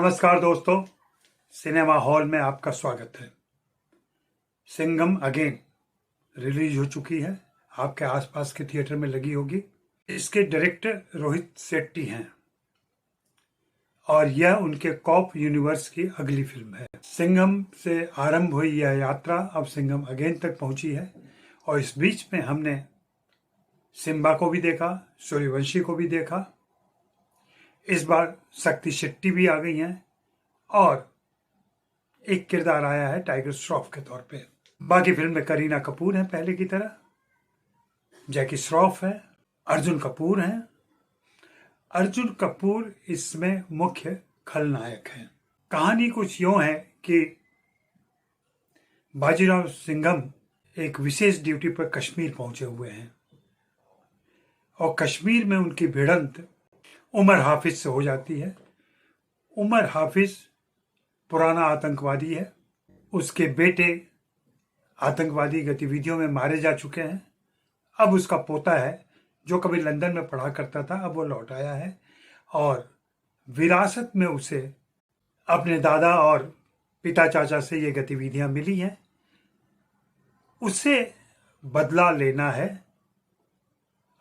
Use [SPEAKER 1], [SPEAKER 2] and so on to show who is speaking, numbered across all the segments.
[SPEAKER 1] नमस्कार दोस्तों, cinema hall में आपका स्वागत है। सिंघम अगेन रिलीज हो चुकी है, आपके आसपास के थिएटर में लगी होगी। इसके डायरेक्टर रोहित शेट्टी हैं और यह उनके कॉप यूनिवर्स की अगली फिल्म है। सिंघम से आरंभ हुई यह यात्रा अब सिंघम अगेन तक पहुंची है और इस बीच में हमने सिम्बा को भी देखा, सूर्यवंशी को भी देखा। इस बार शक्ति शेट्टी भी आ गई हैं और एक किरदार आया है टाइगर श्रॉफ के तौर पे। बाकी फिल्म में करीना कपूर है पहले की तरह, जैकी श्रॉफ है, अर्जुन कपूर हैं। अर्जुन कपूर इसमें मुख्य खलनायक हैं। कहानी कुछ यूं है कि बाजीराव सिंघम एक विशेष ड्यूटी पर कश्मीर पहुंचे हुए हैं और कश्मीर में उनकी भिड़ंत उमर हाफिज से हो जाती है। उमर हाफिज पुराना आतंकवादी है, उसके बेटे आतंकवादी गतिविधियों में मारे जा चुके हैं। अब उसका पोता है जो कभी लंदन में पढ़ा करता था, अब वो लौट आया है और विरासत में उसे अपने दादा और पिता चाचा से ये गतिविधियां मिली हैं। उसे बदला लेना है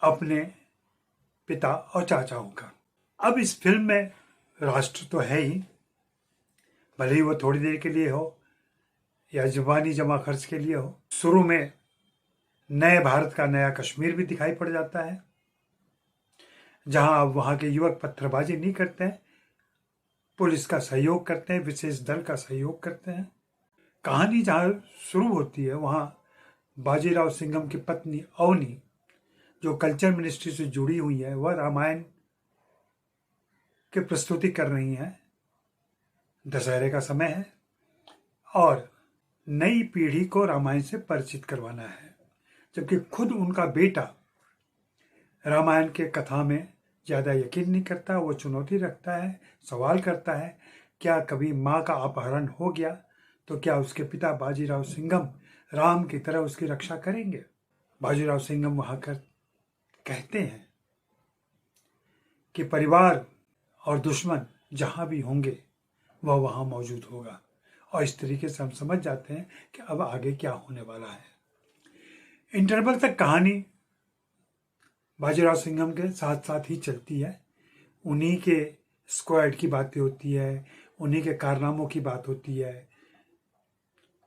[SPEAKER 1] अपने पिता और चाचाओं का। अब इस फिल्म में राष्ट्र तो है ही, भले ही वो थोड़ी देर के लिए हो या जुबानी जमा खर्च के लिए हो। शुरू में नए भारत का नया कश्मीर भी दिखाई पड़ जाता है, जहां अब वहां के युवक पत्थरबाजी नहीं करते हैं, पुलिस का सहयोग करते हैं, विशेष दल का सहयोग करते हैं। कहानी जहां शुरू होती है वहां बाजीराव सिंघम की पत्नी अवनी, जो कल्चर मिनिस्ट्री से जुड़ी हुई है, वह रामायण की प्रस्तुति कर रही हैं। दशहरे का समय है और नई पीढ़ी को रामायण से परिचित करवाना है, जबकि खुद उनका बेटा रामायण के कथा में ज़्यादा यकीन नहीं करता। वो चुनौती रखता है, सवाल करता है, क्या कभी माँ का अपहरण हो गया तो क्या उसके पिता बाजीराव सिंघम राम की तरह उसकी रक्षा करेंगे। बाजीराव सिंघम वहाँ कर कहते हैं कि परिवार और दुश्मन जहाँ भी होंगे वह वहाँ मौजूद होगा, और इस तरीके से हम समझ जाते हैं कि अब आगे क्या होने वाला है। इंटरवल तक कहानी बाजीराव सिंघम के साथ साथ ही चलती है। उन्हीं के स्क्वाड की बातें होती है, उन्हीं के कारनामों की बात होती है,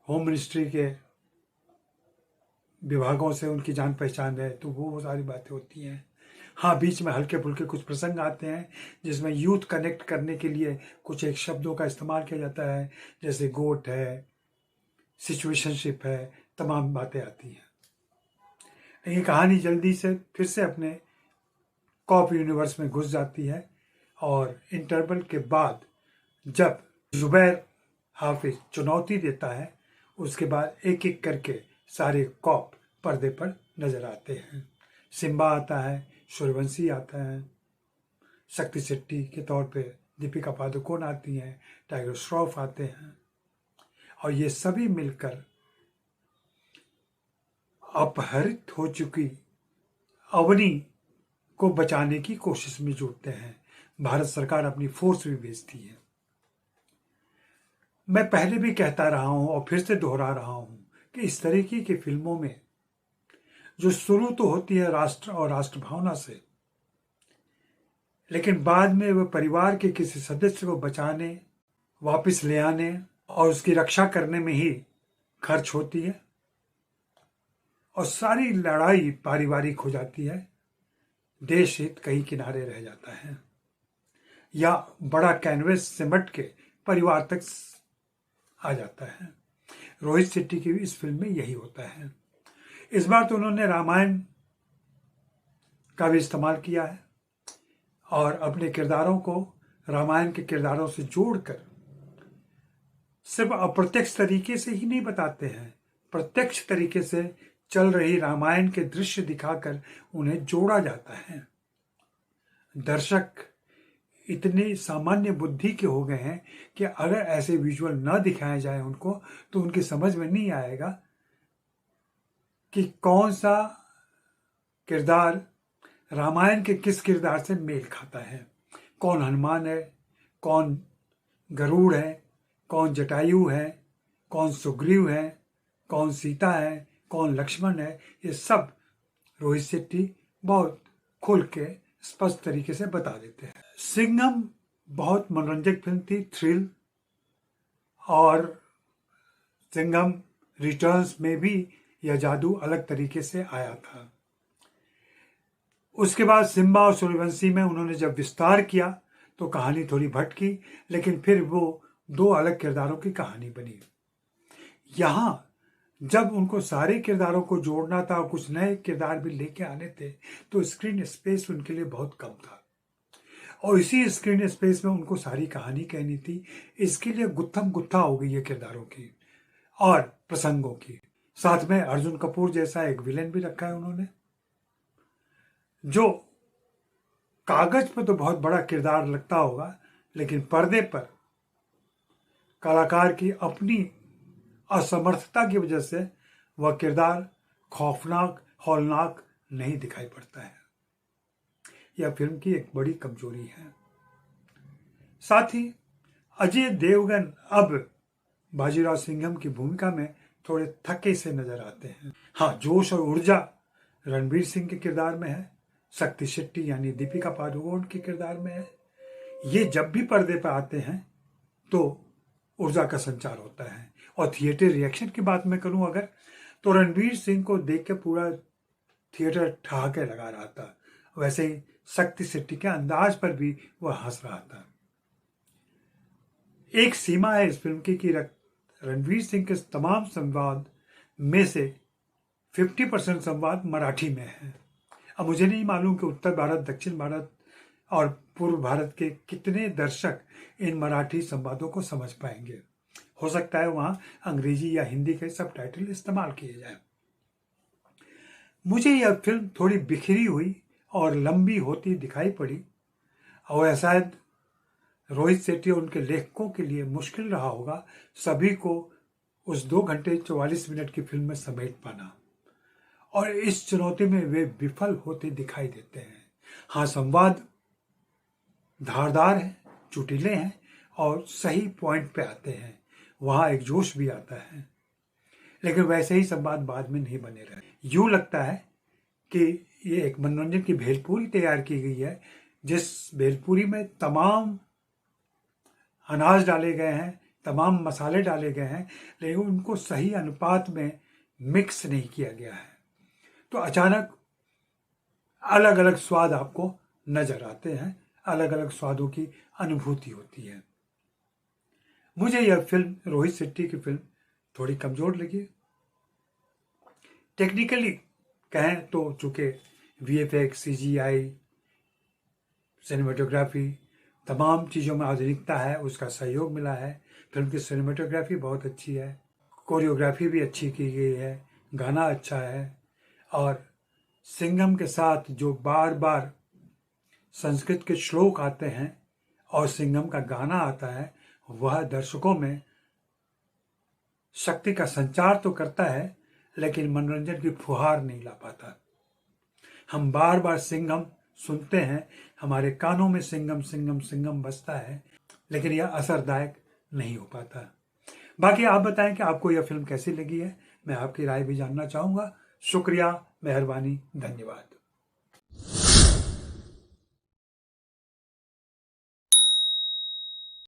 [SPEAKER 1] होम मिनिस्ट्री के विभागों से उनकी जान पहचान है तो वो सारी बातें होती हैं। हाँ, बीच में हल्के फुल्के कुछ प्रसंग आते हैं जिसमें यूथ कनेक्ट करने के लिए कुछ एक शब्दों का इस्तेमाल किया जाता है, जैसे गोट है, सिचुएशनशिप है, तमाम बातें आती हैं। ये कहानी जल्दी से फिर से अपने कॉप यूनिवर्स में घुस जाती है और इंटरवल के बाद जब जुबैर हाफिज चुनौती देता है, उसके बाद एक एक करके सारे कॉप पर्दे पर नजर आते हैं। सिम्बा आता है, सूर्यवंशी आता है, शक्ति शेट्टी के तौर पे दीपिका पादुकोण आती हैं, टाइगर श्रॉफ आते हैं और ये सभी मिलकर अपहरित हो चुकी अवनी को बचाने की कोशिश में जुटते हैं। भारत सरकार अपनी फोर्स भी भेजती है। मैं पहले भी कहता रहा हूं और फिर से दोहरा रहा हूं कि इस तरीके की फिल्मों में जो शुरू तो होती है राष्ट्र और राष्ट्र भावना से, लेकिन बाद में वह परिवार के किसी सदस्य को बचाने, वापस ले आने और उसकी रक्षा करने में ही खर्च होती है और सारी लड़ाई पारिवारिक हो जाती है। देश हित कहीं किनारे रह जाता है या बड़ा कैनवस सिमट के परिवार तक आ जाता है। रोहित शेट्टी की भी इस फिल्म में यही होता है। इस बार तो उन्होंने रामायण का भी इस्तेमाल किया है और अपने किरदारों को रामायण के किरदारों से जोड़कर सिर्फ अप्रत्यक्ष तरीके से ही नहीं बताते हैं, प्रत्यक्ष तरीके से चल रही रामायण के दृश्य दिखाकर उन्हें जोड़ा जाता है। दर्शक इतने सामान्य बुद्धि के हो गए हैं कि अगर ऐसे विजुअल न दिखाए जाए उनको तो उनकी समझ में नहीं आएगा कि कौन सा किरदार रामायण के किस किरदार से मेल खाता है। कौन हनुमान है, कौन गरुड़ है, कौन जटायु है, कौन सुग्रीव है, कौन सीता है, कौन लक्ष्मण है, ये सब रोहित शेट्टी बहुत खुल के स्पष्ट तरीके से बता देते हैं। सिंघम बहुत मनोरंजक फिल्म थी, थ्रिल, और सिंघम रिटर्न्स में भी यह जादू अलग तरीके से आया था। उसके बाद सिम्बा और सूर्यवंशी में उन्होंने जब विस्तार किया तो कहानी थोड़ी भटकी, लेकिन फिर वो दो अलग किरदारों की कहानी बनी। यहां जब उनको सारे किरदारों को जोड़ना था और कुछ नए किरदार भी लेके आने थे तो स्क्रीन स्पेस उनके लिए बहुत कम था, और इसी स्क्रीन स्पेस में उनको सारी कहानी कहनी थी। इसके लिए गुत्थम गुत्था हो गई है किरदारों की और प्रसंगों की। साथ में अर्जुन कपूर जैसा एक विलेन भी रखा है उन्होंने, जो कागज पर तो बहुत बड़ा किरदार लगता होगा, लेकिन पर्दे पर कलाकार की अपनी असमर्थता की वजह से वह किरदार खौफनाक, हौलनाक नहीं दिखाई पड़ता है। यह फिल्म की एक बड़ी कमजोरी है। साथ ही अजय देवगन अब बाजीराव सिंघम की भूमिका में थोड़े थके से नजर आते हैं। हाँ, जोश और ऊर्जा रणवीर सिंह के किरदार में है, शक्ति शेट्टी यानी दीपिका पादुकोण के किरदार में है। ये जब भी पर्दे पर आते हैं तो ऊर्जा का संचार होता है। और थिएटर रिएक्शन की बात मैं करूं अगर, तो रणवीर सिंह को देख के पूरा थिएटर ठहाके लगा रहा था, वैसे ही शक्ति शेट्टी के अंदाज पर भी वह हंस रहा था। एक सीमा है इस फिल्म की कि रणवीर सिंह के तमाम संवाद में से 50% संवाद मराठी में है। अब मुझे नहीं मालूम कि उत्तर भारत, दक्षिण भारत और पूर्व भारत के कितने दर्शक इन मराठी संवादों को समझ पाएंगे। हो सकता है वहां अंग्रेजी या हिंदी के सबटाइटल इस्तेमाल किए जाए। मुझे यह फिल्म थोड़ी बिखरी हुई और लंबी होती दिखाई पड़ी, और शायद रोहित शेट्टी और उनके लेखकों के लिए मुश्किल रहा होगा सभी को उस 2 घंटे 44 मिनट की फिल्म में समेट पाना, और इस चुनौती में वे विफल होते दिखाई देते हैं। हाँ, संवाद धारदार है, चुटीले हैं और सही पॉइंट पे आते हैं, वहां एक जोश भी आता है, लेकिन वैसे ही संवाद बाद में नहीं बने रहे। यूं लगता है कि ये एक मनोरंजन की भेलपूरी तैयार की गई है, जिस भेलपूरी में तमाम अनाज डाले गए हैं, तमाम मसाले डाले गए हैं, लेकिन उनको सही अनुपात में मिक्स नहीं किया गया है। तो अचानक अलग अलग स्वाद आपको नजर आते हैं, अलग अलग स्वादों की अनुभूति होती है। मुझे यह फिल्म, रोहित शेट्टी की फिल्म, थोड़ी कमजोर लगी। टेक्निकली कहें तो चूंकि वीएफएक्स, सीजीआई, सिनेमेटोग्राफी, तमाम चीज़ों में आधुनिकता है, उसका सहयोग मिला है। फिल्म की सिनेमेटोग्राफी बहुत अच्छी है, कोरियोग्राफी भी अच्छी की गई है, गाना अच्छा है, और सिंघम के साथ जो बार बार संस्कृत के श्लोक आते हैं और सिंघम का गाना आता है, वह दर्शकों में शक्ति का संचार तो करता है, लेकिन मनोरंजन की फुहार नहीं ला पाता। हम बार बार सिंघम सुनते हैं, हमारे कानों में सिंघम सिंघम सिंघम बजता है, लेकिन यह असरदायक नहीं हो पाता। बाकी आप बताएं कि आपको यह फिल्म कैसी लगी है, मैं आपकी राय भी जानना चाहूँगा। शुक्रिया, मेहरबानी, धन्यवाद।